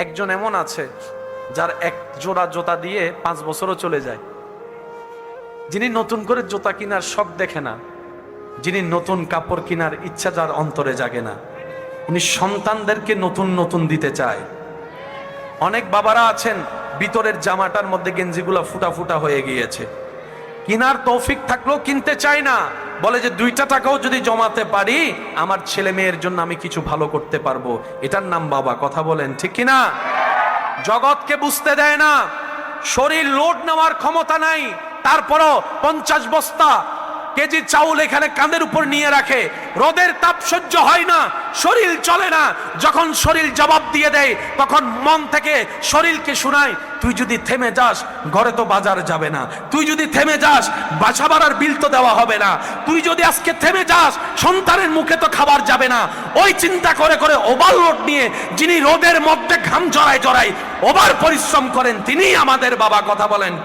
একজন এমন আছে যার এক জোড়া জুতা দিয়ে 5 বছরও চলে যায়, যিনি নতুন করে জুতা কেনার শখ দেখে না, যিনি নতুন কাপড় কেনার ইচ্ছা যার অন্তরে জাগে না, উনি সন্তানদেরকে নতুন নতুন দিতে চায়। অনেক বাবারা আছেন ভিতরের জামাটার মধ্যে গেঞ্জিগুলা ফুটা ফুটা হয়ে গিয়েছে, কিনার তৌফিক থাকলেও কিনতে চায় না, বলে যে 2টা টাকাও যদি জমাতে পারি আমার ছেলে মেয়ের জন্য আমি কিছু ভালো করতে পারবো। এটার নাম বাবা। কথা বলেন ঠিক কিনা? জগৎকে বুঝতে দেয় না, শরীর লোড নেওয়ার ক্ষমতা নাই, তারপরও 50 বস্তা কেজি চাউল এখানে কাঁধের উপর নিয়ে রাখে, রোদের তাপ সহ্য হয় না, শরীর চলে না। যখন শরীর জবাব দিয়ে দেয় তখন মন থেকে শরীরকে শোনায়, তুই যদি থেমে যাস ঘরে তো বাজার যাবে না, তুই যদি থেমে যাস বাসা ভাড়ার বিল তো দেওয়া হবে না, তুই যদি আজকে থেমে যাস সন্তানের মুখে তো খাবার যাবে না। ওই চিন্তা করে করে ওভারলোড নিয়ে যিনি রোদের মধ্যে ঘাম জড়ায় জড়ায় ওভার পরিশ্রম করেন তিনি আমাদের বাবা। কথা বলেন ঠিক।